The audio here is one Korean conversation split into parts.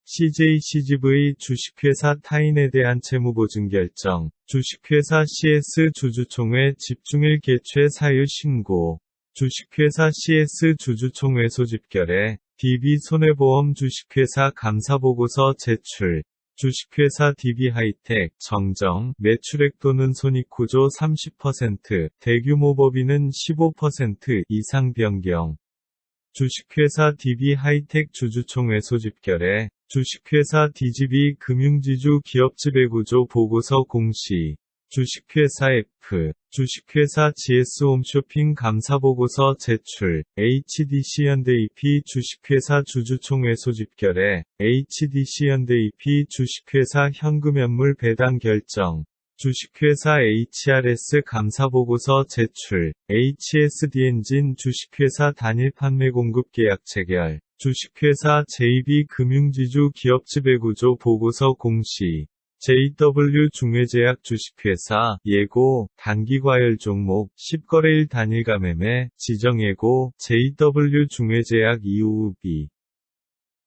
CJCGV 주식회사 타인에 대한 채무보증 결정, 주식회사 CS 주주총회 집중일 개최 사유 신고, 주식회사 CS 주주총회 소집결에 DB손해보험 주식회사 감사보고서 제출, 주식회사 DB하이텍 정정, 매출액 또는 손익구조 30%, 대규모 법인은 15% 이상 변경. 주식회사 DB하이텍 주주총회 소집결에 주식회사 DGB 금융지주 기업지배구조 보고서 공시, 주식회사 F, 주식회사 GS홈쇼핑 감사보고서 제출, HDC현대EP 주식회사 주주총회 소집결에 HDC현대EP 주식회사 현금연물 배당 결정, 주식회사 HRS 감사보고서 제출, HSD엔진 주식회사 단일 판매 공급 계약 체결, 주식회사 JB금융지주 기업지배구조 보고서 공시, JW 중외제약 주식회사 예고, 단기과열 종목, 10거래일 단일가 매매, 지정예고, JW 중외제약 이우비,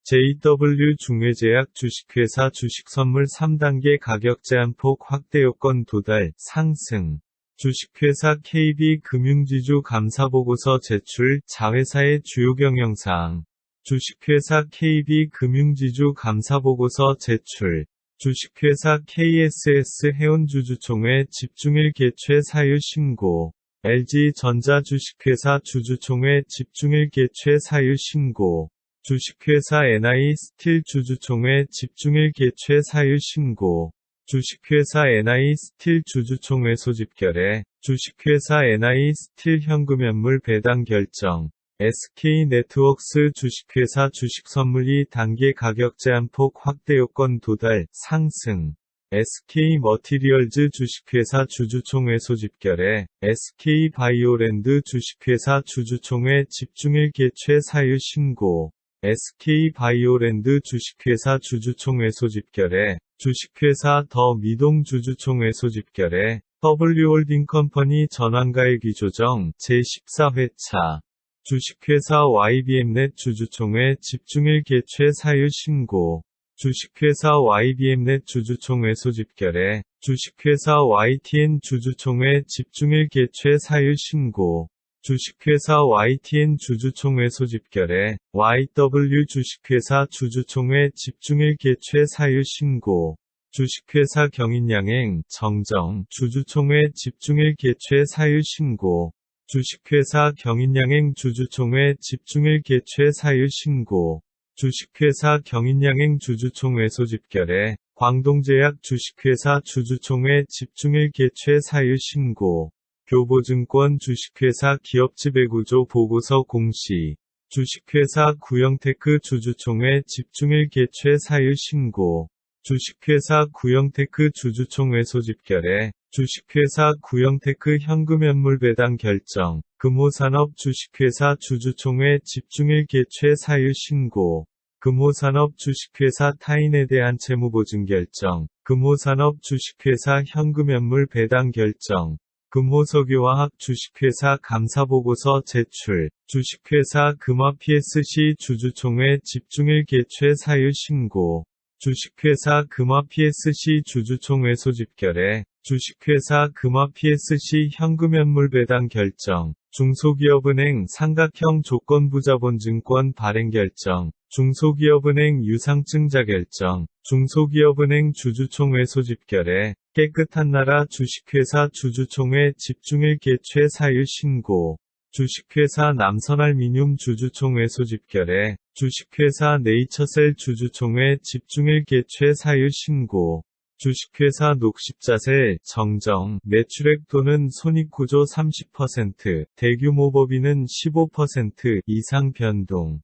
JW 중외제약 주식회사 주식선물 3단계 가격 제한폭 확대 요건 도달, 상승, 주식회사 KB금융지주 감사보고서 제출, 자회사의 주요 경영사항, 주식회사 KB금융지주 감사보고서 제출, 주식회사 KSS 해운주주총회 집중일 개최 사유 신고, LG전자 주식회사 주주총회 집중일 개최 사유 신고, 주식회사 NI스틸 주주총회 집중일 개최 사유 신고, 주식회사 NI스틸 주주총회 소집결에 주식회사 NI스틸 현금연물 배당 결정, SK네트워크스 주식회사 주식선물 2단계 가격 제한폭 확대 요건 도달, 상승, SK머티리얼즈 주식회사 주주총회 소집결에 SK바이오랜드 주식회사 주주총회 집중일 개최 사유 신고, SK바이오랜드 주식회사 주주총회 소집결에 주식회사 더미동 주주총회 소집결에 W홀딩컴퍼니 전환가액이 조정 제14회차 주식회사 YBM넷 주주총회 집중일 개최 사유 신고, 주식회사 YBM넷 주주총회 소집결에 주식회사 YTN 주주총회 집중일 개최 사유 신고, 주식회사 YTN 주주총회 소집결에 YW 주식회사 주주총회 집중일 개최 사유 신고, 주식회사 경인양행 정정 주주총회 집중일 개최 사유 신고, 주식회사 경인양행 주주총회 집중일 개최 사유 신고, 주식회사 경인양행 주주총회 소집결에 광동제약 주식회사 주주총회 집중일 개최 사유 신고, 교보증권 주식회사 기업지배구조 보고서 공시, 주식회사 구영테크 주주총회 집중일 개최 사유 신고, 주식회사 구영테크 주주총회 소집결에 주식회사 구영테크 현금연물 배당 결정, 금호산업 주식회사 주주총회 집중일 개최 사유 신고, 금호산업 주식회사 타인에 대한 채무보증 결정, 금호산업 주식회사 현금연물 배당 결정, 금호석유화학 주식회사 감사보고서 제출, 주식회사 금화 PSC 주주총회 집중일 개최 사유 신고, 주식회사 금화 PSC 주주총회 소집결에 주식회사 금화 PSC 현금연물 배당 결정, 중소기업은행 삼각형 조건부자본증권 발행 결정, 중소기업은행 유상증자 결정, 중소기업은행 주주총회 소집결에 깨끗한 나라 주식회사 주주총회 집중일 개최 사유 신고, 주식회사 남선알미늄 주주총회 소집결에 주식회사 네이처셀 주주총회 집중일 개최 사유 신고, 주식회사 녹십자셀 정정 매출액 또는 손익구조 30%, 대규모 법인은 15% 이상 변동.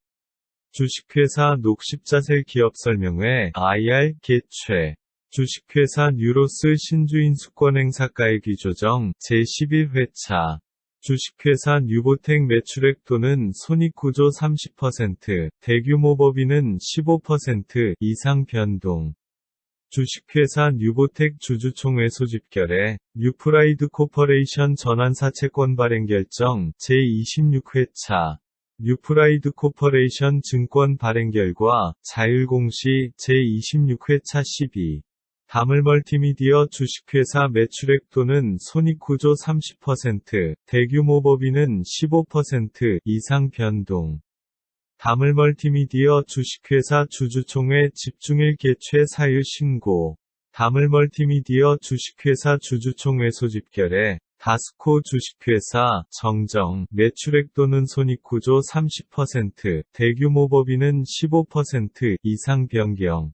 주식회사 녹십자셀 기업설명회 IR 개최, 주식회사 뉴로스 신주인수권행사가액이 조정 제11회차, 주식회사 뉴보텍 매출액 또는 손익구조 30%, 대규모 법인은 15% 이상 변동. 주식회사 뉴보텍 주주총회 소집결에 뉴프라이드 코퍼레이션 전환사채권 발행 결정 제26회차, 뉴프라이드 코퍼레이션 증권 발행 결과 자율공시 제26회차 12. 다물멀티미디어 주식회사 매출액 또는 손익구조 30%, 대규모 법인은 15% 이상 변동. 다물멀티미디어 주식회사 주주총회 집중일 개최 사유 신고. 다물멀티미디어 주식회사 주주총회 소집결에 다스코 주식회사 정정 매출액 또는 손익구조 30%, 대규모 법인은 15% 이상 변경.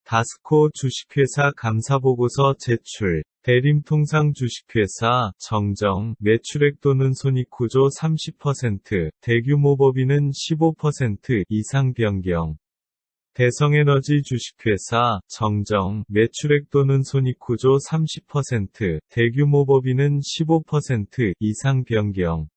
다스코 주식회사 감사보고서 제출. 대림통상 주식회사 정정 매출액 또는 손익구조 30%, 대규모 법인은 15% 이상 변경. 대성에너지 주식회사 정정 매출액 또는 손익구조 30%, 대규모 법인은 15% 이상 변경.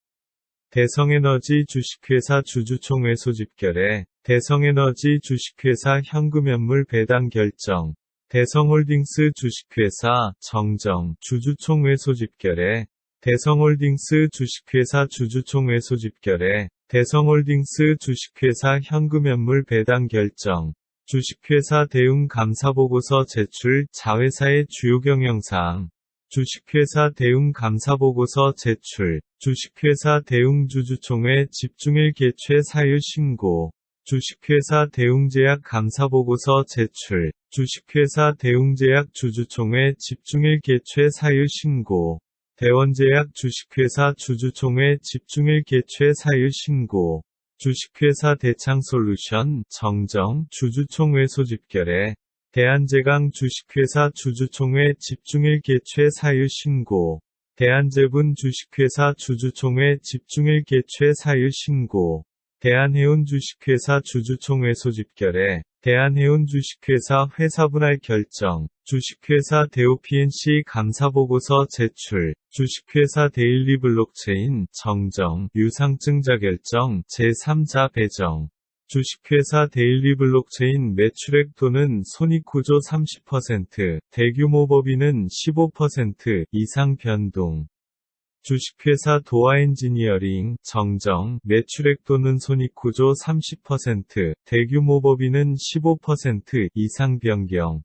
대성에너지 주식회사 주주총회 소집결에 대성에너지 주식회사 현금연물 배당 결정. 대성홀딩스 주식회사 정정 주주총회 소집결에 대성홀딩스 주식회사 주주총회 소집결에 대성홀딩스 주식회사 현금연물 배당 결정. 주식회사 대응 감사보고서 제출. 자회사의 주요 경영사항. 주식회사 대응 감사보고서 제출. 주식회사 대응 주주총회 집중일 개최 사유 신고. 주식회사 대웅제약 감사보고서 제출. 주식회사 대웅제약 주주총회 집중일 개최 사유 신고. 대원제약 주식회사 주주총회 집중일 개최 사유 신고. 주식회사 대창솔루션 정정 주주총회 소집결에 대한제강 주식회사 주주총회 집중일 개최 사유 신고. 대한제분 주식회사 주주총회 집중일 개최 사유 신고. 대한해운 주식회사 주주총회 소집결에 대한해운 주식회사 회사분할 결정. 주식회사 대오PNC 감사보고서 제출. 주식회사 데일리 블록체인 정정 유상증자 결정 제3자 배정. 주식회사 데일리 블록체인 매출액 또는 손익구조 30%, 대규모 법인은 15% 이상 변동. 주식회사 도아엔지니어링 정정 매출액 또는 손익구조 30%, 대규모 법인은 15% 이상 변경.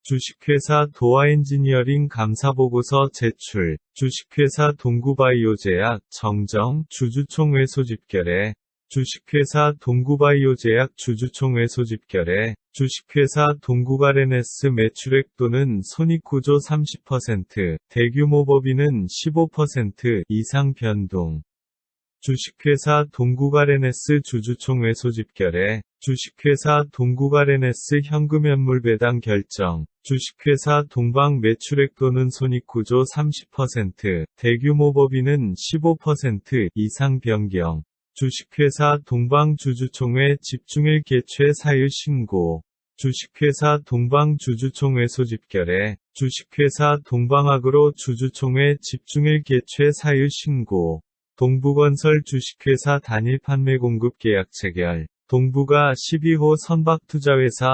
주식회사 도아엔지니어링 감사보고서 제출. 주식회사 동구바이오제약 정정 주주총회 소집결에 주식회사 동구바이오제약 주주총회 소집결에 주식회사 동구가레네스 매출액 또는 손익구조 30%, 대규모 법인은 15% 이상 변동. 주식회사 동구가레네스 주주총회 소집결에 주식회사 동구가레네스 현금연물 배당 결정. 주식회사 동방 매출액 또는 손익구조 30%, 대규모 법인은 15% 이상 변경. 주식회사 동방 주주총회 집중일 개최 사유 신고. 주식회사 동방 주주총회 소집결에 주식회사 동방아그로 주주총회 집중일 개최 사유 신고. 동부건설 주식회사 단일 판매 공급 계약 체결. 동부가 12호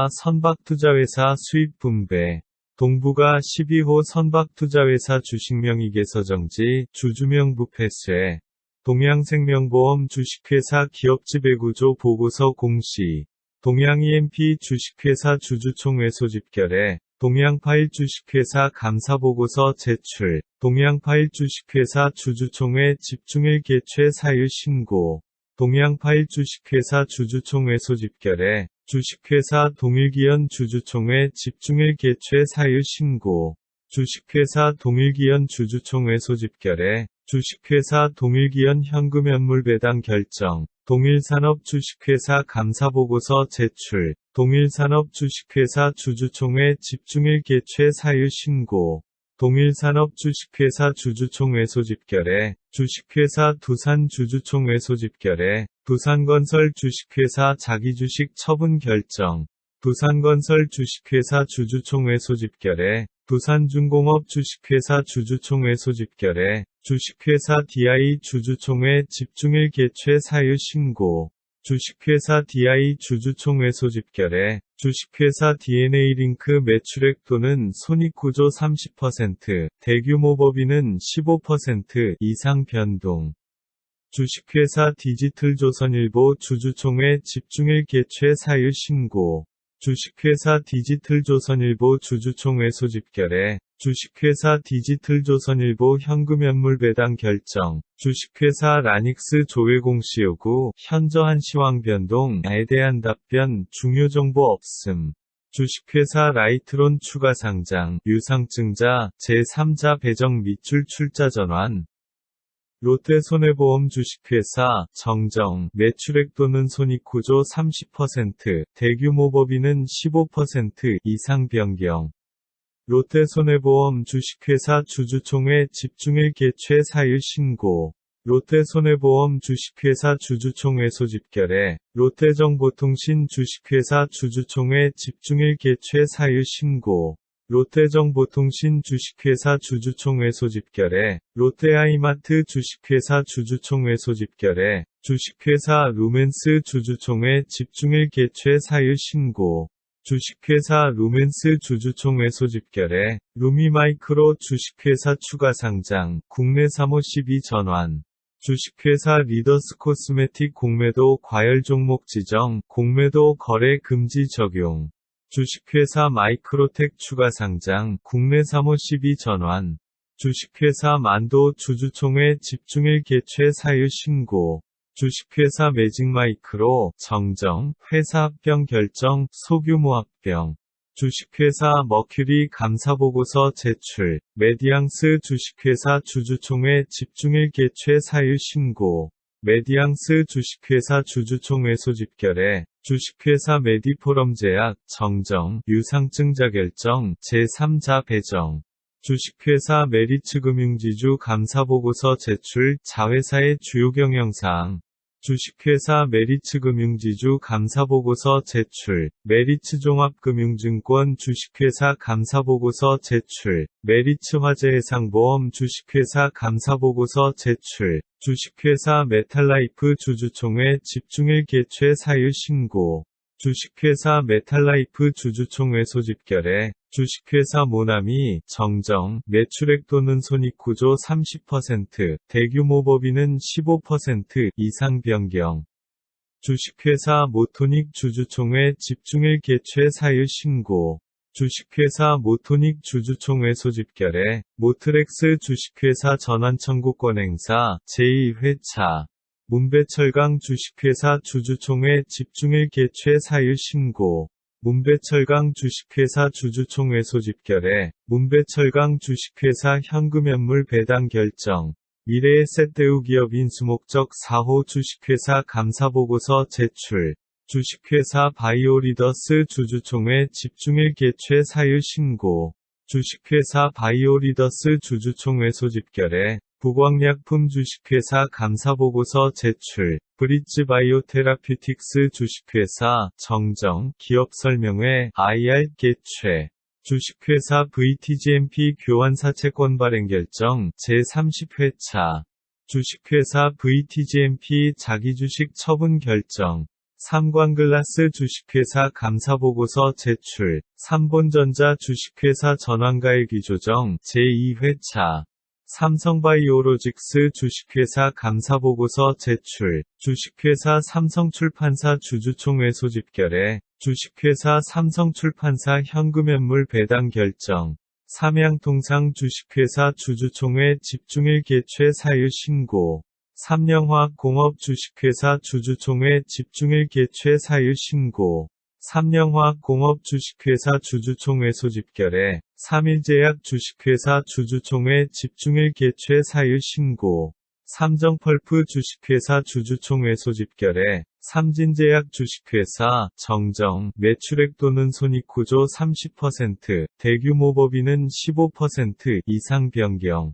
선박투자회사 수입 분배. 동부가 12호 선박투자회사 주식명의계서 정지, 주주명 부패쇠. 동양생명보험 주식회사 기업지배구조 보고서 공시. 동양EMP 주식회사 주주총회 소집결에 동양파일 주식회사 감사보고서 제출. 동양파일 주식회사 주주총회 집중일 개최 사유 신고. 동양파일 주식회사 주주총회 소집결에 주식회사 동일기현 주주총회 집중일 개최 사유 신고. 주식회사 동일기현 주주총회 소집결에 주식회사 동일기현 현금연물 배당 결정. 동일산업 주식회사 감사보고서 제출. 동일산업 주식회사 주주총회 집중일 개최 사유 신고. 동일산업 주식회사 주주총회 소집결에 주식회사 두산 주주총회 소집결에 두산건설 주식회사 자기주식 처분 결정. 두산건설 주식회사 주주총회 소집결에 두산중공업 주식회사 주주총회 소집결에 주식회사 DI 주주총회 집중일 개최 사유 신고. 주식회사 DI 주주총회 소집결에 주식회사 DNA링크 매출액 또는 손익구조 30%, 대규모 법인은 15% 이상 변동. 주식회사 디지털조선일보 주주총회 집중일 개최 사유 신고. 주식회사 디지털조선일보 주주총회 소집결에 주식회사 디지털조선일보 현금연물 배당 결정. 주식회사 라닉스 조회 공시 요구 현저한 시황 변동에 대한 답변 중요 정보 없음. 주식회사 라이트론 추가 상장 유상증자 제3자 배정 밑줄 출자 전환. 롯데손해보험 주식회사 정정 매출액 또는 손익구조 30% 대규모 법인은 15% 이상 변경. 롯데손해보험 주식회사 주주총회 집중일 개최 사유 신고. 롯데손해보험 주식회사 주주총회 소집결에 롯데정보통신 주식회사 주주총회 집중일 개최 사유 신고. 롯데정보통신 주식회사 주주총회 소집결에 롯데아이마트 주식회사 주주총회 소집결에 주식회사 루멘스 주주총회 집중일 개최 사유 신고. 주식회사 루멘스 주주총회 소집결에 루미마이크로 주식회사 추가 상장 국내 3호12 전환. 주식회사 리더스 코스메틱 공매도 과열 종목 지정 공매도 거래 금지 적용. 주식회사 마이크로텍 추가 상장 국내 3호12 전환. 주식회사 만도 주주총회 집중일 개최 사유 신고. 주식회사 매직마이크로 정정 회사 합병 결정 소규모 합병. 주식회사 머큐리 감사보고서 제출. 메디앙스 주식회사 주주총회 집중일 개최 사유 신고. 메디앙스 주식회사 주주총회 소집결에 주식회사 메디포럼 제약 정정 유상증자 결정 제3자 배정. 주식회사 메리츠금융지주 감사보고서 제출 자회사의 주요 경영사항. 주식회사 메리츠금융지주 감사보고서 제출. 메리츠종합금융증권 주식회사 감사보고서 제출. 메리츠화재해상보험 주식회사 감사보고서 제출. 주식회사 메탈라이프 주주총회 집중일 개최 사유 신고. 주식회사 메탈라이프 주주총회 소집결에 주식회사 모나미 정정 매출액 또는 손익구조 30% 대규모 법인은 15% 이상 변경. 주식회사 모토닉 주주총회 집중일 개최 사유 신고. 주식회사 모토닉 주주총회 소집결에 모트렉스 주식회사 전환청구권 행사 제2회차. 문배철강 주식회사 주주총회 집중일 개최 사유 신고. 문배철강 주식회사 주주총회 소집결에 문배철강 주식회사 현금연물 배당 결정. 미래에셋대우기업 인수목적 4호 주식회사 감사보고서 제출. 주식회사 바이오리더스 주주총회 집중일 개최 사유 신고. 주식회사 바이오리더스 주주총회 소집결에 부광약품 주식회사 감사보고서 제출. 브릿지 바이오테라퓨틱스 주식회사 정정 기업설명회 IR 개최. 주식회사 VTGMP 교환사채권 발행 결정 제30회차. 주식회사 VTGMP 자기주식 처분 결정. 삼광글라스 주식회사 감사보고서 제출. 삼본전자 주식회사 전환가액위 조정 제2회차. 삼성바이오로직스 주식회사 감사보고서 제출. 주식회사 삼성출판사 주주총회 소집결에 주식회사 삼성출판사 현금연물 배당 결정. 삼양통상 주식회사 주주총회 집중일 개최 사유 신고. 삼양화학공업 주식회사 주주총회 집중일 개최 사유 신고. 삼양화학공업 주식회사 주주총회 소집결에 삼일제약 주식회사 주주총회 집중일 개최 사유 신고. 삼정펄프 주식회사 주주총회 소집결에 삼진제약 주식회사 정정 매출액 또는 손익구조 30% 대규모 법인은 15% 이상 변경.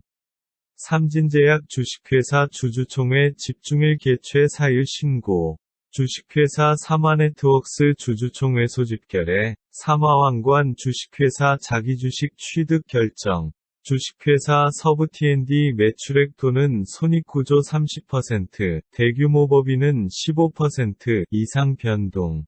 삼진제약 주식회사 주주총회 집중일 개최 사유 신고. 주식회사 삼화네트웍스 주주총회 소집결에 삼화왕관 주식회사 자기주식 취득 결정. 주식회사 서부-T&D 매출액 또는 손익구조 30% 대규모 법인은 15% 이상 변동.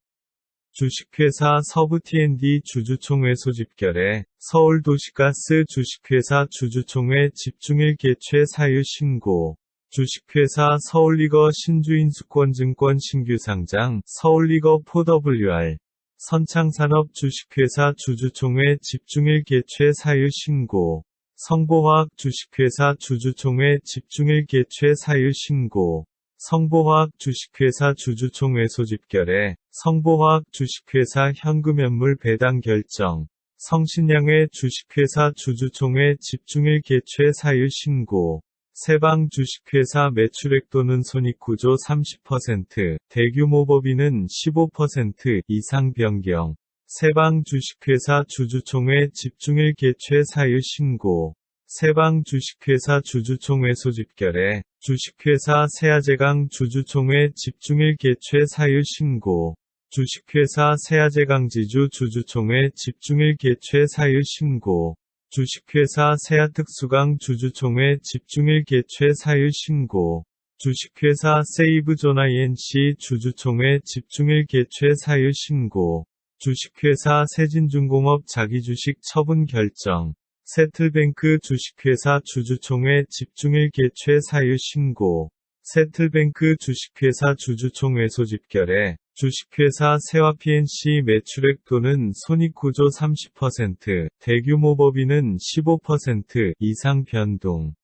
주식회사 서부-T&D 주주총회 소집결에 서울도시가스 주식회사 주주총회 집중일 개최 사유 신고. 주식회사 서울리거 신주인수권증권 신규 상장 서울리거 4WR 선창산업 주식회사 주주총회 집중일 개최 사유 신고 성보화학 주식회사 주주총회 집중일 개최 사유 신고 성보화학 주식회사 주주총회 소집결에 성보화학 주식회사 현금연물 배당 결정 성신양회 주식회사 주주총회 집중일 개최 사유 신고 세방 주식회사 매출액 또는 손익구조 30%, 대규모 법인은 15% 이상 변경. 세방 주식회사 주주총회 집중일 개최 사유 신고. 세방 주식회사 주주총회 소집결에 주식회사 세아제강 주주총회 집중일 개최 사유 신고. 주식회사 세아제강지주 주주총회 집중일 개최 사유 신고. 주식회사 세아특수강 주주총회 집중일 개최 사유 신고. 주식회사 세이브존INC 주주총회 집중일 개최 사유 신고. 주식회사 세진중공업 자기주식 처분 결정. 세틀뱅크 주식회사 주주총회 집중일 개최 사유 신고. 세틀뱅크 주식회사 주주총회 소집결에 주식회사 세와PNC 매출액 또는 손익구조 30%, 대규모 법인은 15% 이상 변동.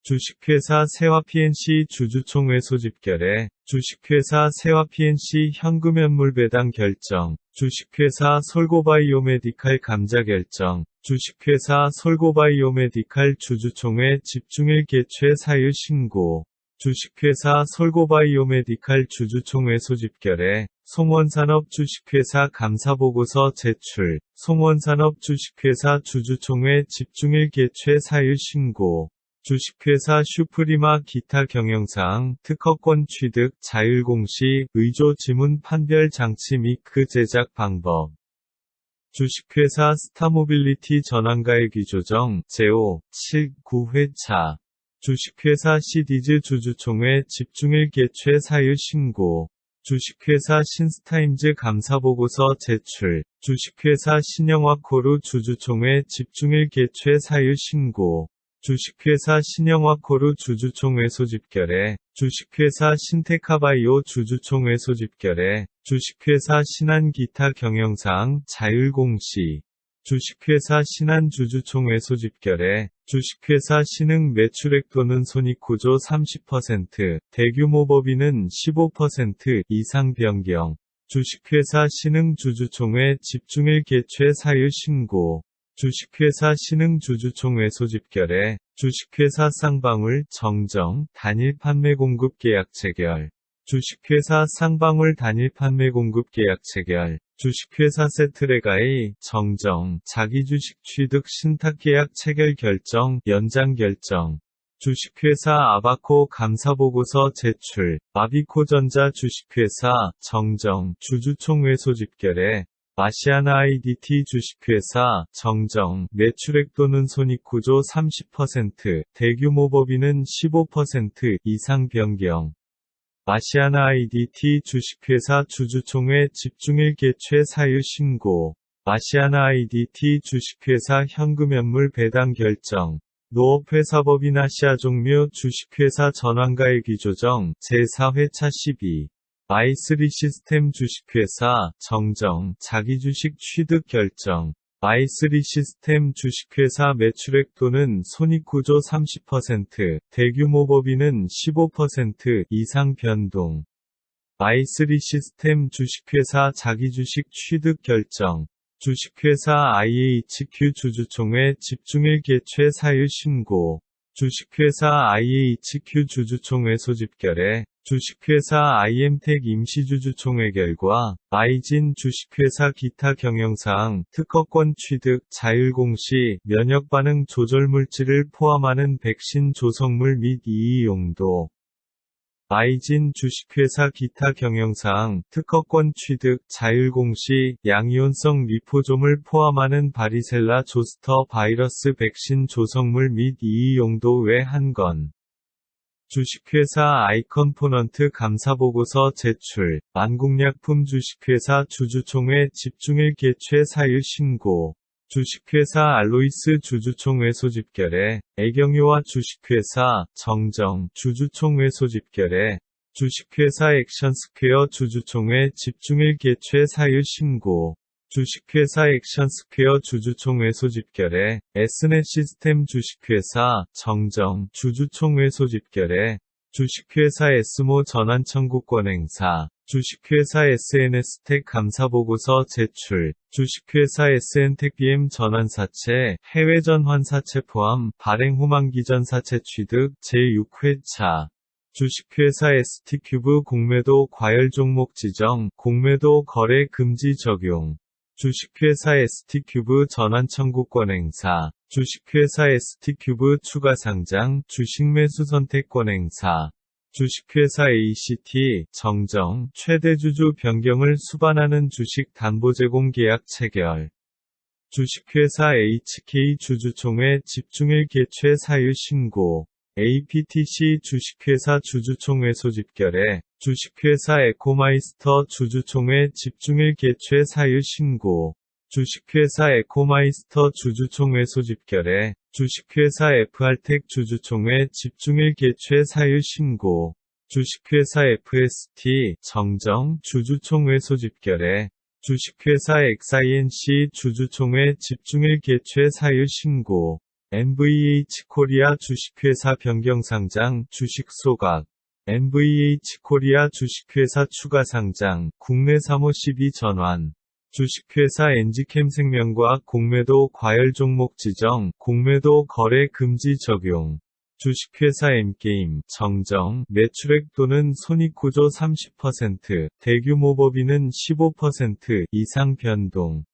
주식회사 세와PNC 주주총회 소집결에 주식회사 세와PNC 현금연물 배당 결정, 주식회사 솔고바이오메디칼 감자 결정, 주식회사 솔고바이오메디칼 주주총회 집중일 개최 사유 신고. 주식회사 솔고바이오메디칼 주주총회 소집결에 송원산업 주식회사 감사보고서 제출, 송원산업 주식회사 주주총회 집중일 개최 사유 신고, 주식회사 슈프리마 기타 경영사항 특허권 취득 자율공시 의조 지문 판별 장치 및 그 제작 방법. 주식회사 스타모빌리티 전환가액 조정 제5, 7, 9회차. 주식회사 시디즈 주주총회 집중일 개최 사유 신고. 주식회사 신스타임즈 감사보고서 제출. 주식회사 신영화코루 주주총회 집중일 개최 사유 신고. 주식회사 신영화코루 주주총회 소집결에 주식회사 신테카바이오 주주총회 소집결에 주식회사 신한기타 경영사항 자율공시. 주식회사 신한 주주총회 소집결에 주식회사 신흥 매출액 또는 손익구조 30%, 대규모 법인은 15% 이상 변경. 주식회사 신흥 주주총회 집중일 개최 사유 신고. 주식회사 신흥 주주총회 소집결에 주식회사 쌍방울 정정 단일 판매 공급 계약 체결. 주식회사 쌍방울 단일 판매 공급 계약 체결. 주식회사 세트레가의 정정 자기주식 취득 신탁계약 체결 결정 연장 결정. 주식회사 아바코 감사보고서 제출. 아비코전자 주식회사 정정 주주총회 소집결에 아시아나 IDT 주식회사 정정 매출액 또는 손익구조 30%, 대규모 법인은 15% 이상 변경. 아시아나 IDT 주식회사 주주총회 집중일 개최 사유 신고. 아시아나 IDT 주식회사 현금연물 배당 결정. 농업회사법인 아시아종묘 주식회사 전환가액 조정 제4회차 12. i3 시스템 주식회사 정정 자기주식 취득 결정. i3 시스템 주식회사 매출액 또는 손익구조 30%, 대규모 법인은 15% 이상 변동. i3 시스템 주식회사 자기주식 취득 결정. 주식회사 IHQ 주주총회 집중일 개최 사유 신고. 주식회사 IHQ 주주총회 소집결에 주식회사 IM텍 임시주주총회 결과 아이진 주식회사 기타 경영사항 특허권 취득 자율공시 면역반응 조절물질을 포함하는 백신 조성물 및 이의용도. 아이진 주식회사 기타 경영사항 특허권 취득 자율공시 양이온성 리포솜을 포함하는 바리셀라 조스터 바이러스 백신 조성물 및 이의용도 외 한 건. 주식회사 아이컴포넌트 감사보고서 제출. 안국약품 주식회사 주주총회 집중일 개최 사유 신고. 주식회사 알로이스 주주총회 소집결에 애경유와 주식회사 정정 주주총회 소집결에 주식회사 액션스퀘어 주주총회 집중일 개최 사유 신고 주식회사 액션스퀘어 주주총회 소집결에 에스넷 시스템 주식회사 정정 주주총회 소집결에 주식회사 에스모 전환 청구권 행사 주식회사 SNS텍 감사보고서 제출 주식회사 SN텍BM 전환 사채 해외 전환 사채 포함 발행 후 만기 전 사채 취득 제6회차 주식회사 ST큐브 공매도 과열 종목 지정 공매도 거래 금지 적용 주식회사 ST큐브 전환 청구권 행사 주식회사 ST큐브 추가 상장 주식 매수 선택권 행사 주식회사 ACT 정정 최대 주주 변경을 수반하는 주식 담보 제공 계약 체결 주식회사 HK 주주총회 집중일 개최 사유 신고 APTC 주식회사 주주총회 소집결에 주식회사 에코마이스터 주주총회 집중일 개최 사유 신고 주식회사 에코마이스터 주주총회 소집결에 주식회사 FR텍 주주총회 집중일 개최 사유 신고 주식회사 FST 정정 주주총회 소집결에 주식회사 XINC 주주총회 집중일 개최 사유 신고 NVH 코리아 주식회사 변경 상장 주식 소각 NVH 코리아 주식회사 추가 상장 국내 사모 12 전환 주식회사 엔지캠 생명과학 공매도 과열 종목 지정 공매도 거래 금지 적용 주식회사 M게임 정정 매출액 또는 손익구조 30% 대규모 법인은 15% 이상 변동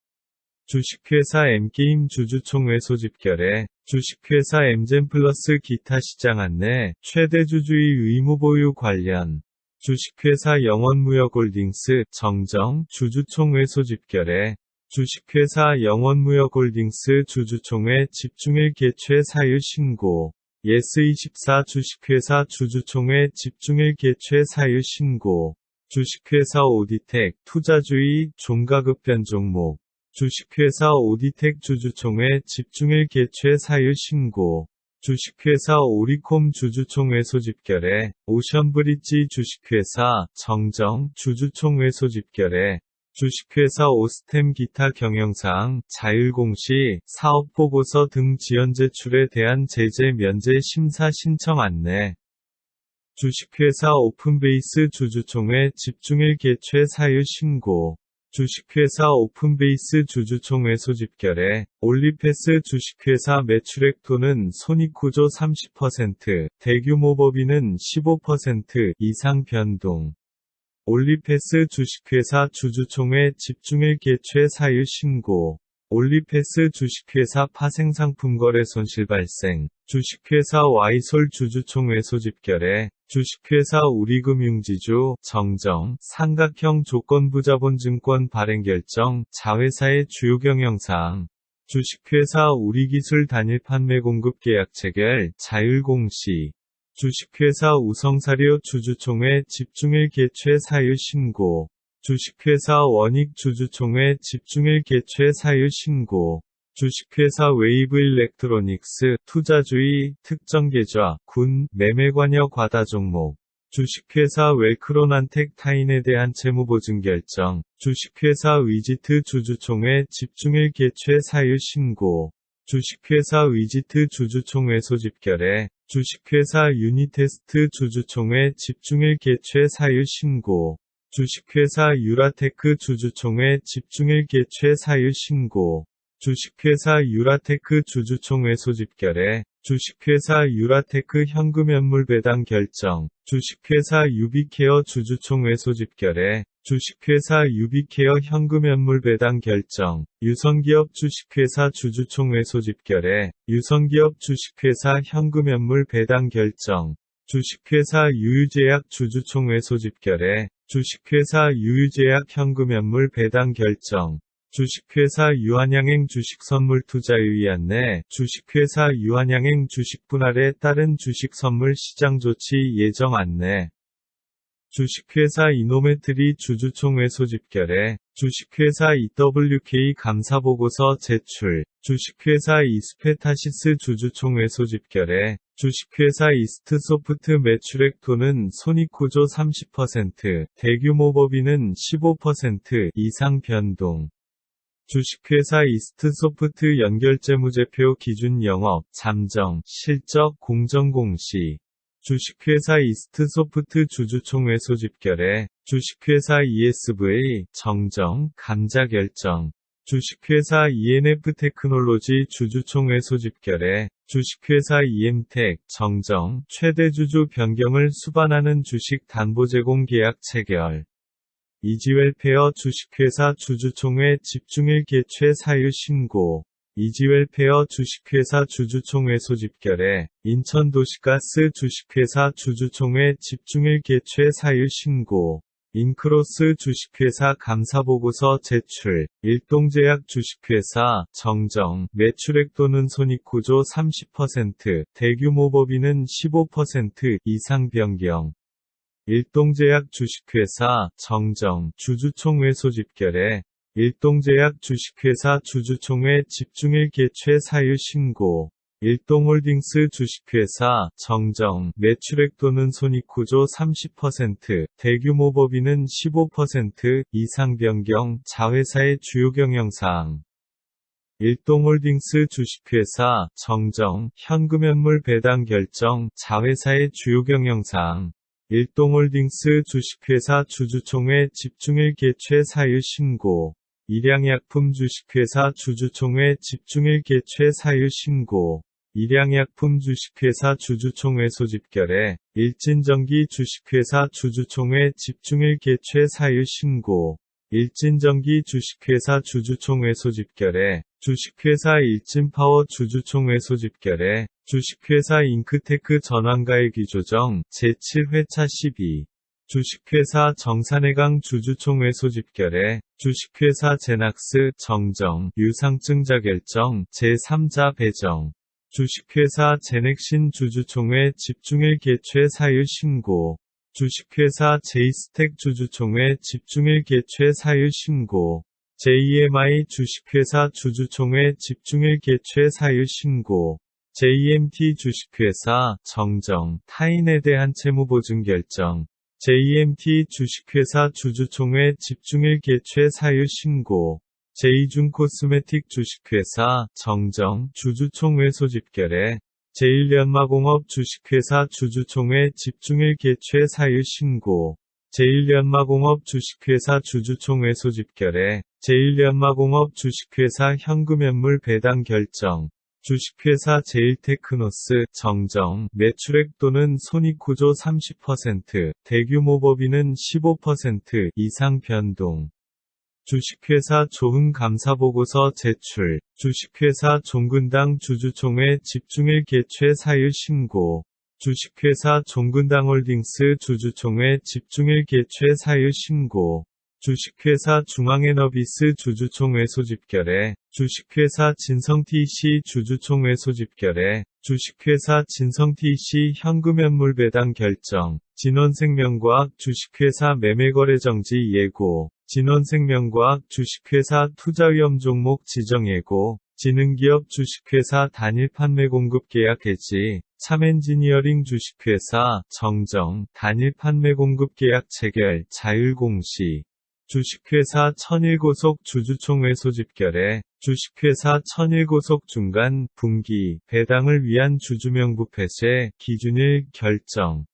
주식회사 M게임 주주총회 소집결에 주식회사 M젠플러스 기타 시장 안내 최대 주주의 의무 보유 관련 주식회사 영원무역홀딩스 정정 주주총회 소집결에 주식회사 영원무역홀딩스 주주총회 집중일 개최 사유 신고 예스24 주식회사 주주총회 집중일 개최 사유 신고 주식회사 오디텍 투자주의 종가급변 종목 주식회사 오디텍 주주총회 집중일 개최 사유 신고 주식회사 오리콤 주주총회 소집결에 오션브릿지 주식회사 정정 주주총회 소집결에 주식회사 오스템 기타 경영사항 자율공시 사업보고서 등 지연 제출에 대한 제재 면제 심사 신청 안내 주식회사 오픈베이스 주주총회 집중일 개최 사유 신고 주식회사 오픈베이스 주주총회 소집결에 올리패스 주식회사 매출액 또는 손익구조 30% 대규모 법인은 15% 이상 변동 올리패스 주식회사 주주총회 집중일 개최 사유 신고 올리패스 주식회사 파생상품 거래 손실 발생 주식회사 와이솔 주주총회 소집결에 주식회사 우리금융지주 정정 삼각형 조건부자본증권 발행 결정 자회사의 주요 경영사항 주식회사 우리기술 단일 판매 공급 계약 체결 자율공시 주식회사 우성사료 주주총회 집중일 개최 사유 신고 주식회사 원익 주주총회 집중일 개최 사유 신고 주식회사 웨이브 일렉트로닉스 투자주의 특정 계좌 군 매매 관여 과다 종목 주식회사 웰크론한텍 타인에 대한 채무보증 결정 주식회사 위지트 주주총회 집중일 개최 사유 신고 주식회사 위지트 주주총회 소집결에 주식회사 유니테스트 주주총회 집중일 개최 사유 신고 주식회사 유라테크 주주총회 집중일 개최 사유 신고 주식회사 유라테크 주주총회 소집결에 주식회사 유라테크 현금연물 배당 결정 주식회사 유비케어 주주총회 소집결에 주식회사 유비케어 현금연물 배당 결정 유성기업 주식회사 주주총회 소집결에 유성기업 주식회사 현금연물 배당 결정 주식회사 유유제약 주주총회 소집결에 주식회사 유유제약 현금연물 배당 결정 주식회사 유한양행 주식선물 투자유의 안내 주식회사 유한양행 주식 분할에 따른 주식선물 시장 조치 예정 안내 주식회사 이노메트리 주주총회 소집결에, 주식회사 EWK 감사보고서 제출, 주식회사 이스페타시스 주주총회 소집결에, 주식회사 이스트소프트 매출액 또는 손익구조 30%, 대규모 법인은 15% 이상 변동. 주식회사 이스트소프트 연결재무제표 기준 영업, 잠정, 실적, 공정공시. 주식회사 이스트소프트 주주총회 소집결에, 주식회사 ESV, 정정, 감자결정. 주식회사 ENF테크놀로지 주주총회 소집결에, 주식회사 EM텍, 정정, 최대주주 변경을 수반하는 주식 담보 제공 계약 체결. 이지웰페어 주식회사 주주총회 집중일 개최 사유 신고. 이지웰페어 주식회사 주주총회 소집결에, 인천도시가스 주식회사 주주총회 집중일 개최 사유 신고. 인크로스 주식회사 감사보고서 제출, 일동제약 주식회사, 정정, 매출액 또는 손익구조 30%, 대규모 법인은 15% 이상 변경. 일동제약 주식회사, 정정, 주주총회 소집결에, 일동제약 주식회사 주주총회 집중일 개최 사유 신고. 일동홀딩스 주식회사, 정정, 매출액 또는 손익구조 30%, 대규모 법인은 15% 이상 변경, 자회사의 주요 경영사항. 일동홀딩스 주식회사, 정정, 현금현물 배당 결정, 자회사의 주요 경영사항. 일동홀딩스 주식회사 주주총회 집중일 개최 사유 신고. 일양약품 주식회사 주주총회 집중일 개최 사유 신고. 일양약품 주식회사 주주총회 소집결에, 일진전기 주식회사 주주총회 집중일 개최 사유 신고. 일진전기 주식회사 주주총회 소집결에, 주식회사 일진파워 주주총회 소집결에, 주식회사 잉크테크 전환가액이 조정, 제7회차 12. 주식회사 정산해강 주주총회 소집결에, 주식회사 제낙스, 정정, 유상증자 결정, 제3자 배정. 주식회사 제넥신 주주총회 집중일 개최 사유 신고. 주식회사 제이스텍 주주총회 집중일 개최 사유 신고. JEMI 주식회사 주주총회 집중일 개최 사유 신고. JEMT 주식회사, 정정, 타인에 대한 채무보증 결정. JEMT 주식회사 주주총회 집중일 개최 사유 신고. 제이준코스메틱 주식회사, 정정, 주주총회 소집결에, 제일연마공업 주식회사 주주총회 집중일 개최 사유 신고. 제일연마공업 주식회사 주주총회 소집결에, 제일연마공업 주식회사 현금현물 배당 결정. 주식회사 제일테크노스, 정정, 매출액 또는 손익구조 30%, 대규모 법인은 15% 이상 변동. 주식회사 조흥감사보고서 제출, 주식회사 종근당 주주총회 집중일 개최 사유 신고. 주식회사 종근당홀딩스 주주총회 집중일 개최 사유 신고. 주식회사 중앙에너비스 주주총회 소집결에, 주식회사 진성TC 주주총회 소집결에, 주식회사 진성TC 현금현물 배당 결정. 진원생명과학 주식회사 매매거래 정지 예고. 진원생명과학 주식회사 투자위험 종목 지정 예고. 지능기업 주식회사 단일 판매 공급 계약 해지. 참엔지니어링 주식회사, 정정, 단일 판매 공급 계약 체결, 자율공시. 주식회사 천일고속 주주총회 소집결에, 주식회사 천일고속 중간, 분기, 배당을 위한 주주명부 폐쇄, 기준일 결정.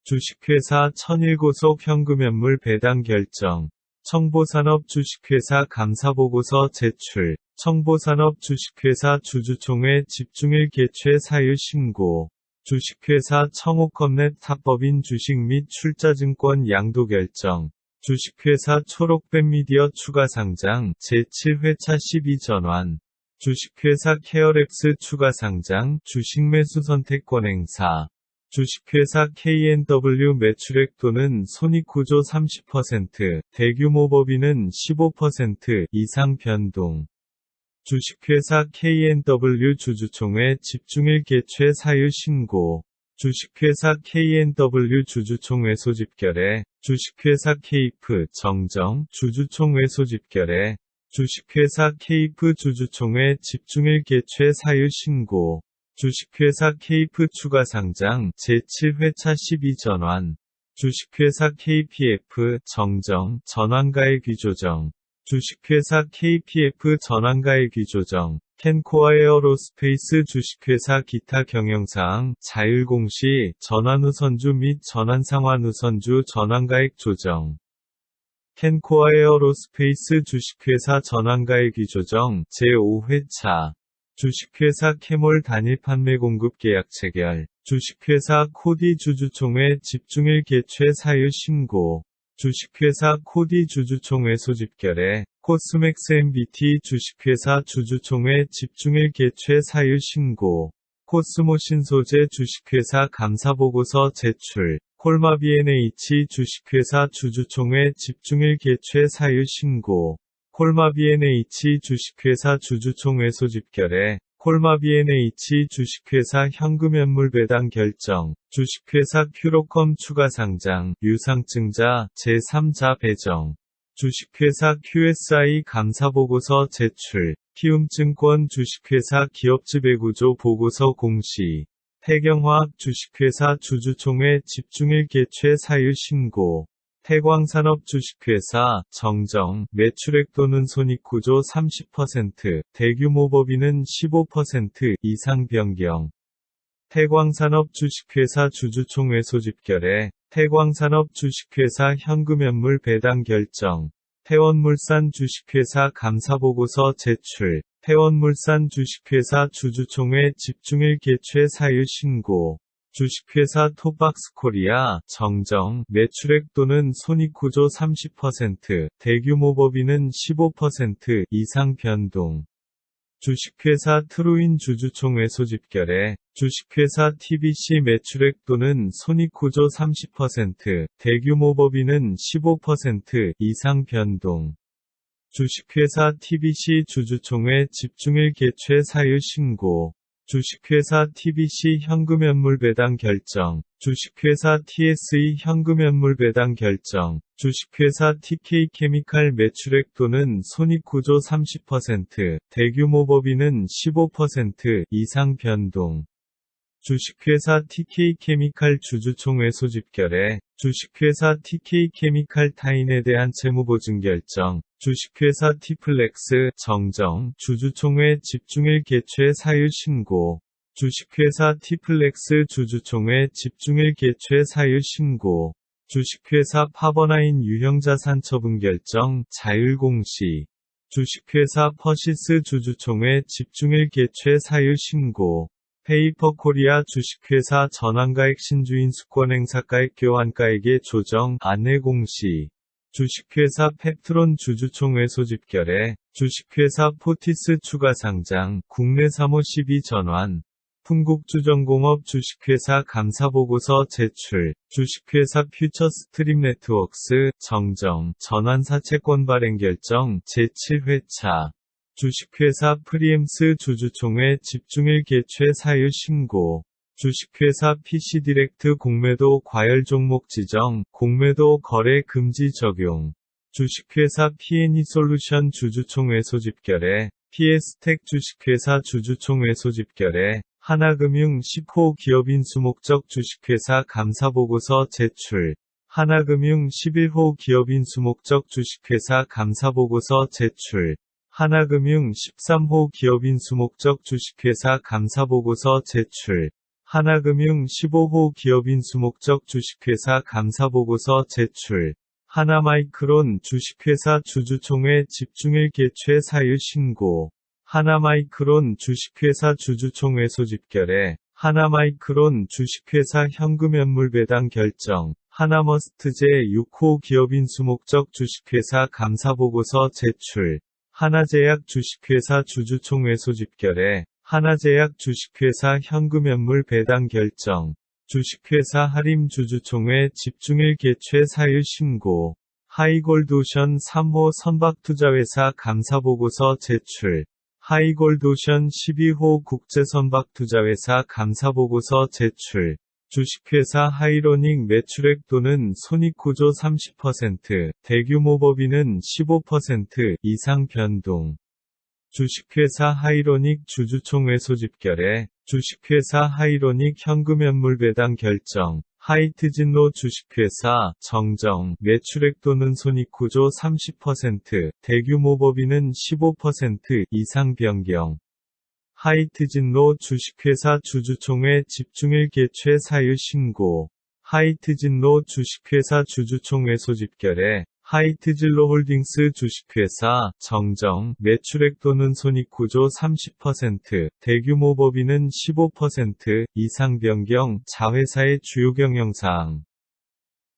주식회사 천일고속 현금현물 배당 결정. 청보산업 주식회사 감사보고서 제출. 청보산업 주식회사 주주총회 집중일 개최 사유 신고. 주식회사 청호컴넷 탑법인 주식 및 출자증권 양도 결정. 주식회사 초록뱀미디어 추가 상장, 제7회차 12 전환. 주식회사 케어랩스 추가 상장, 주식 매수 선택권 행사. 주식회사 KNW 매출액 또는 손익구조 30%, 대규모 법인은 15% 이상 변동. 주식회사 KNW 주주총회 집중일 개최 사유 신고. 주식회사 K&W 주주총회 소집결에, 주식회사 케이프 정정 주주총회 소집결에, 주식회사 케이프 주주총회 집중일 개최 사유 신고, 주식회사 케이프 추가 상장 제7회차 12전환, 주식회사 KPF 정정 전환가액 위조정, 주식회사 KPF 전환가액 위조정, 캔코아 에어로스페이스 주식회사 기타 경영사항 자율공시 전환우선주 및 전환상환우선주 전환가액 조정, 캔코아 에어로스페이스 주식회사 전환가액 위조정 제5회차, 주식회사 캐몰 단일 판매 공급 계약 체결, 주식회사 코디 주주총회 집중일 개최 사유 신고, 주식회사 코디 주주총회 소집결에, 코스맥스 MBT 주식회사 주주총회 집중일 개최 사유 신고, 코스모신 소재 주식회사 감사보고서 제출, 콜마 B&H 주식회사 주주총회 집중일 개최 사유 신고, 콜마 B&H 주식회사 주주총회 소집결에, 콜마 B&H 주식회사 현금연물 배당 결정, 주식회사 큐로컴 추가 상장, 유상증자, 제3자 배정, 주식회사 QSI 감사보고서 제출, 키움증권 주식회사 기업지배구조 보고서 공시, 태경화학 주식회사 주주총회 집중일 개최 사유 신고, 태광산업 주식회사 정정 매출액 또는 손익구조 30%, 대규모 법인은 15% 이상 변경. 태광산업 주식회사 주주총회 소집결에, 태광산업 주식회사 현금연물 배당 결정, 태원물산 주식회사 감사보고서 제출, 태원물산 주식회사 주주총회 집중일 개최 사유 신고, 주식회사 톱박스코리아 정정 매출액 또는 손익구조 30%, 대규모 법인은 15% 이상 변동. 주식회사 트루인 주주총회 소집결에, 주식회사 TBC 매출액 또는 손익구조 30%, 대규모 법인은 15% 이상 변동. 주식회사 TBC 주주총회 집중일 개최 사유 신고, 주식회사 TBC 현금연물 배당 결정, 주식회사 TSE 현금연물 배당 결정, 주식회사 TK케미칼 매출액 또는 손익구조 30%, 대규모 법인은 15% 이상 변동. 주식회사 TK케미칼 주주총회 소집결에, 주식회사 TK케미칼 타인에 대한 채무보증 결정, 주식회사 T플렉스 정정 주주총회 집중일 개최 사유 신고, 주식회사 T플렉스 주주총회 집중일 개최 사유 신고, 주식회사 파버나인 유형자산 처분 결정 자율공시, 주식회사 퍼시스 주주총회 집중일 개최 사유 신고, 페이퍼코리아 주식회사 전환가액 신주인 수권행사가액 교환가액의 조정 안내 공시, 주식회사 펩트론 주주총회 소집결에, 주식회사 포티스 추가 상장 국내 3호 12 전환, 풍국주정공업 주식회사 감사보고서 제출, 주식회사 퓨처스트림 네트워크스 정정 전환사 채권 발행 결정 제7회차, 주식회사 프리엠스 주주총회 집중일 개최 사유 신고, 주식회사 PC디렉트 공매도 과열 종목 지정, 공매도 거래 금지 적용, 주식회사 P&E솔루션 주주총회 소집결에, PS텍 주식회사 주주총회 소집결에, 하나금융 10호 기업인수목적 주식회사 감사보고서 제출, 하나금융 11호 기업인수목적 주식회사 감사보고서 제출, 하나금융 13호 기업인수목적 주식회사 감사보고서 제출, 하나금융 15호 기업인수목적 주식회사 감사보고서 제출, 하나마이크론 주식회사 주주총회 집중일 개최 사유 신고, 하나마이크론 주식회사 주주총회 소집결에, 하나마이크론 주식회사 현금연물 배당 결정, 하나머스트제 6호 기업인수목적 주식회사 감사보고서 제출, 하나제약 주식회사 주주총회 소집결에, 하나제약 주식회사 현금연물 배당 결정, 주식회사 하림 주주총회 집중일 개최 사유 신고, 하이골드오션 3호 선박투자회사 감사보고서 제출, 하이골드오션 12호 국제선박투자회사 감사보고서 제출, 주식회사 하이로닉 매출액 또는 손익구조 30%, 대규모 법인은 15% 이상 변동. 주식회사 하이로닉 주주총회 소집결에 주식회사 하이로닉 현금연물 배당 결정. 하이트진로 주식회사 정정 매출액 또는 손익구조 30%, 대규모 법인은 15% 이상 변경. 하이트진로 주식회사 주주총회 집중일 개최 사유 신고. 하이트진로 주식회사 주주총회 소집결에 하이트진로홀딩스 주식회사 정정 매출액 또는 손익구조 30%, 대규모 법인은 15% 이상 변경. 자회사의 주요 경영사항.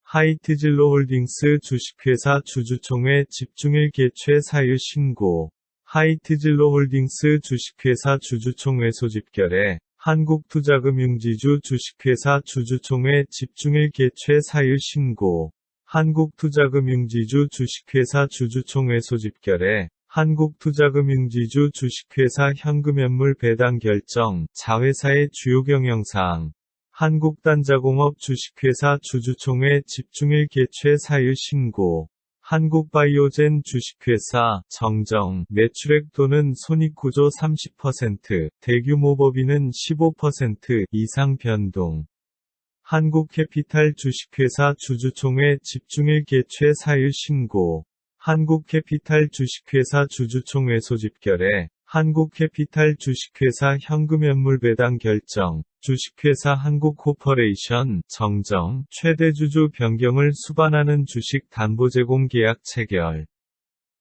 하이트진로홀딩스 주식회사 주주총회 집중일 개최 사유 신고. 하이트진로홀딩스 주식회사 주주총회 소집결에 한국투자금융지주 주식회사 주주총회 집중일 개최 사유 신고. 한국투자금융지주 주식회사 주주총회 소집결에 한국투자금융지주 주식회사 현금연물 배당 결정. 자회사의 주요 경영사항. 한국단자공업 주식회사 주주총회 집중일 개최 사유 신고. 한국바이오젠 주식회사 정정 매출액 또는 손익구조 30%, 대규모 법인은 15% 이상 변동. 한국캐피탈 주식회사 주주총회 집중일 개최 사유 신고. 한국캐피탈 주식회사 주주총회 소집결에 한국캐피탈 주식회사 현금연물 배당 결정. 주식회사 한국코퍼레이션 정정 최대 주주 변경을 수반하는 주식 담보 제공 계약 체결.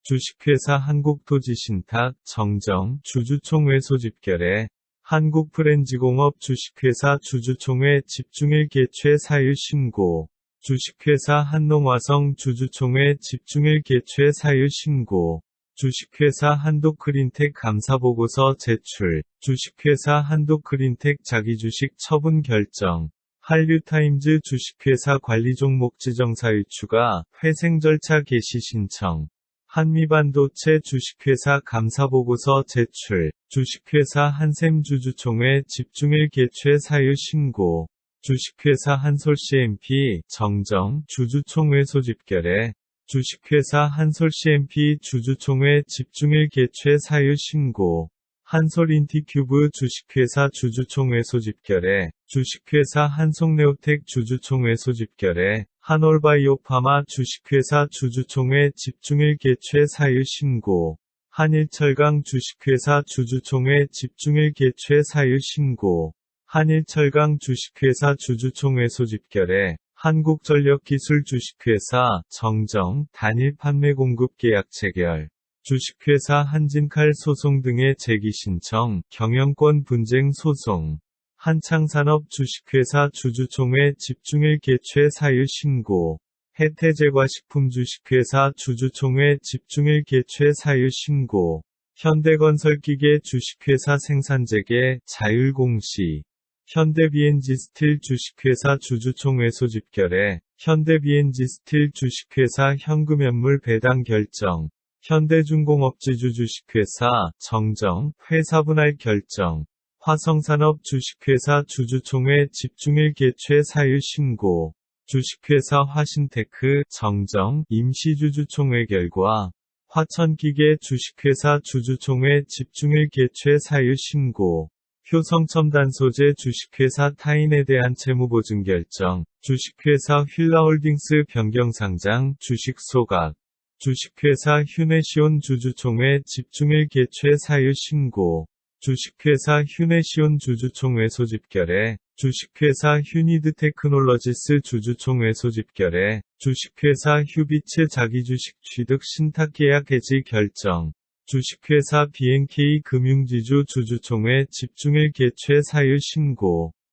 주식회사 한국토지신탁 정정 주주총회 소집결에 한국프렌지공업 주식회사 주주총회 집중일 개최 사유 신고. 주식회사 한농화성 주주총회 집중일 개최 사유 신고. 주식회사 한독크린텍 감사보고서 제출. 주식회사 한독크린텍 자기주식 처분 결정. 한류타임즈 주식회사 관리종목 지정사유 추가, 회생 절차 개시 신청. 한미반도체 주식회사 감사보고서 제출. 주식회사 한샘 주주총회 집중일 개최 사유 신고. 주식회사 한솔CMP 정정 주주총회 소집결에 주식회사 한솔CMP 주주총회 집중일 개최 사유 신고. 한솔인티큐브 주식회사 주주총회 소집결에 주식회사 한송네오텍 주주총회 소집결에 한올바이오파마 주식회사 주주총회 집중일 개최 사유 신고. 한일철강 주식회사 주주총회 집중일 개최 사유 신고. 한일철강 주식회사 주주총회 소집결에 한국전력기술 주식회사 정정 단일 판매 공급 계약 체결. 주식회사 한진칼 소송 등의 제기 신청, 경영권 분쟁 소송. 한창산업 주식회사 주주총회 집중일 개최 사유 신고. 혜태제과식품 주식회사 주주총회 집중일 개최 사유 신고. 현대건설기계 주식회사 생산재개 자율공시. 현대비엔지스틸 주식회사 주주총회 소집결에 현대비엔지스틸 주식회사 현금연물 배당 결정. 현대중공업지주 주식회사 정정 회사 분할 결정. 화성산업 주식회사 주주총회 집중일 개최 사유 신고. 주식회사 화신테크 정정 임시주주총회 결과. 화천기계 주식회사 주주총회 집중일 개최 사유 신고. 효성첨단소재 주식회사 타인에 대한 채무보증 결정. 주식회사 휠라홀딩스 변경상장 주식 소각. 주식회사 휴네시온 주주총회 집중일 개최 사유 신고. 주식회사 휴네시온 주주총회 소집결에 주식회사 휴니드테크놀러지스 주주총회 소집결에 주식회사 휴비츠 자기주식 취득 신탁계약 해지 결정. 주식회사 BNK 금융지주 주주총회 집중일 개최 사유 신고.